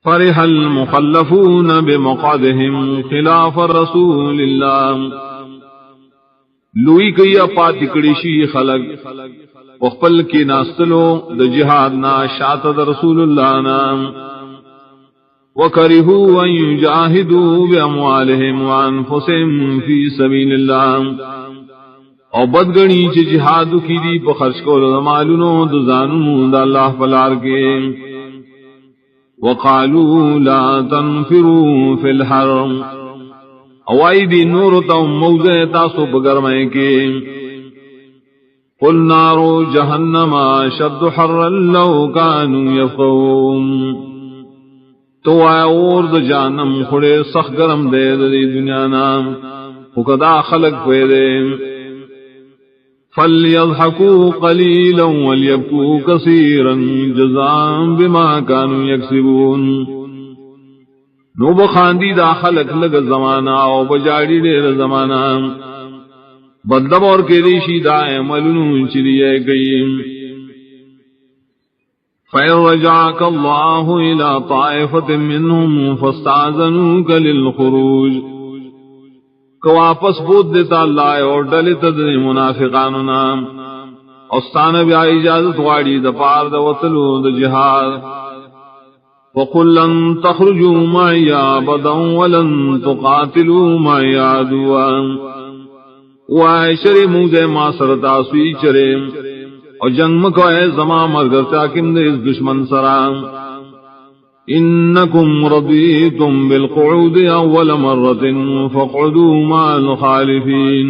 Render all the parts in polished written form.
فرح المخلفون بمقعدهم خلاف رسول اللہ، لوی کیا پاتکڑی شی خلق وخپل کی ناستلو د جہاد نا شات د رسول اللہ نا، وکرہوا ان یجاہدوا باموالہم وانفسہم فی سبیل اللہ، او بدگنی چ جہاد کی دی په خرچ کولو د مالونو د زانونو د اللہ پلار کے، وقالوا لا تنفروا فی الحرم، اوائی دی نور تا موزے تاسو بگرمائے کے، قل نار جہنم شد حرا لو کانوا یفقہون، تو آیا اور دا جانم خڑے سخ گرم دے دی دنیا نام خدا خلق پیدے، فَلْيَضْحَكُوا قَلِيلًا وَلْيَبْكُوا كَثِيرًا جَزَاءً بِمَا كَانُوا يَكْسِبُونَ، نو بخاندی دا خلق لگ زمانہ او بجاڑی دیر زمانہ، بدلب اور کے ریشی دائے ملنون چلیے گئی، فَإِن رَجَعَكَ اللَّهُ إِلَىٰ طَائِفَةٍ مِّنْهُمْ فَاسْتَأْذَنُوكَ لِلْخُرُوجِ، کو واپس بود دیتا اللہ اور ڈلت دی منافقاننا، اوستان بیا اجازت واڑی دا پار دا وطلو دا جہاد، وَقُلْ لَن تَخْرُجُوا مَعِيَ أَبَدًا وَلَن تُقَاتِلُوا مَعِيَ عَدُوًّا، وَاِے شرِ موزے ما سرتا سوی چرے اور جنگ مکو اے زمان مرگرتا کم دے اس دشمن سرام، انکم رضیتم بالقعود اول مرت فاقعدوا مع الخالفین،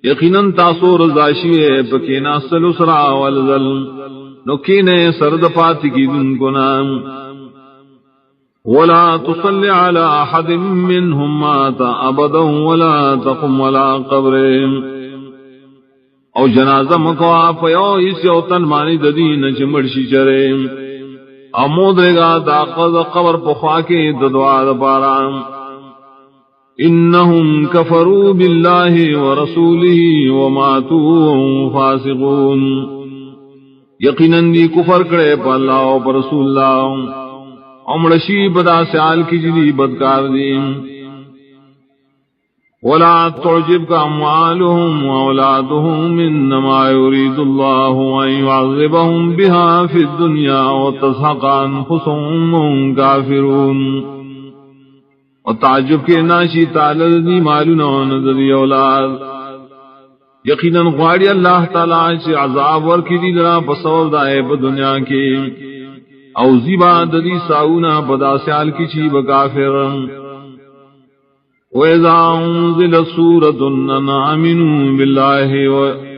یقیناً تاسو رضاشیے پکینا سلسرا والذل، نکینے سرد پاتی کی دن کو نام، ولا تصل على احد منهم مات ابدا ولا تقم ولا قبرهم، او جنازہ مکوا پیو اس یوتن مانی ددین چمڑشی چرے، امود رگا داقض قبر پخوا کے ددوار پارا، انہم کفروا باللہ ورسولہ وماتوا وهم فاسقون، یقیناً دی کفر کرے پا اللہ و پر رسول اللہ، امرشی بدا سیال کی جلی بدکار دیم، ولا تعجبك اموالهم واولادهم انما يريد الله ان يعذبهم بها في الدنيا وتزهق انفسهم وهم كافرون، وتعجب کے ناشی تعالی دی مالنا نظر اولاد، یقیناً غواڑی اللہ تعالی سے عذاب ورکی دی لرا بسبب دائے دنیا کی، او زیبا ددی ساؤنا بدا سیال کی چی بکافر، وَإِذَا أُنزِلَتْ سُورَةٌ أَنْ آمِنُوا بِاللَّهِ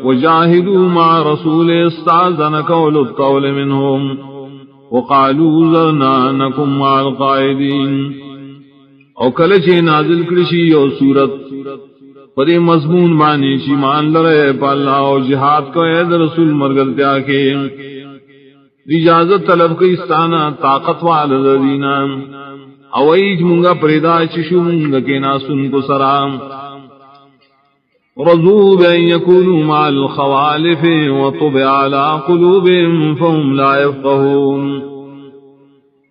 وَجَاهِدُوا مَعَ رَسُولِهِ اسْتَأْذَنَكَ أُولُو الطَّوْلِ مِنْهُمْ وَقَالُوا ذَرْنَا نَكُن مَّعَ الْقَاعِدِينَ، او کلچے نازل کرشی او سورت پدے مضمون بانی چی مان لرے پا اللہ و جہاد کو اید رسول مرگلتیا کے، اجازت طلب کی استانا طاقت والد دینا، اوائیج منگا پریدا چشو منگا کے ناسن کو سرام، رضو بین یکونو مع الخوالف وطبع علی قلوبهم فهم لا یفقہون،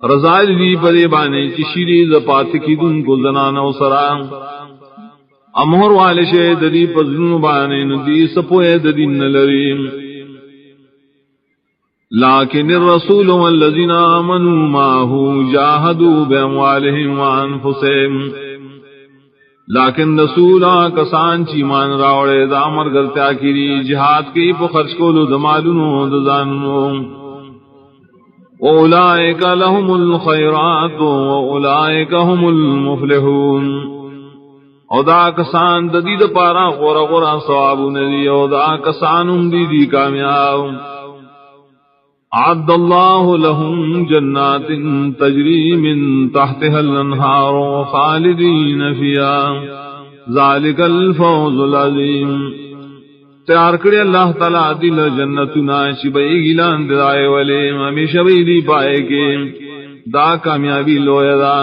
رضائل دی پدے بانے چشیری زپات کی دن کو زنانا و سرام، امہر والے شے ددی پزنو بانے ندی سپوئے ددی نلریم، لیکن الرسول والذین آمنوا معه جاہدوا باموالہم وانفسہم، لیکن رسولا کسان چی مان راوڑے دا مرگرتیا کری جہاد کی پو خرچ کولو دمالونو دزانو، اولئک لهم الخیرات واولئک هم المفلحون، او دا کسان ددید پارا غورا غورا ثوابو ندی، او دا کسانم دی کامیاب، اعد اللہ لهم جنات تجری من تحتها الانہار خالدین فیہا ذالک الفوز العظیم، تیار کرے اللہ تعالیٰ دل جنتنا شبئی گلان دائے والے ہمیشہ بھی دی پائے کے دا کامیابی لویا دا،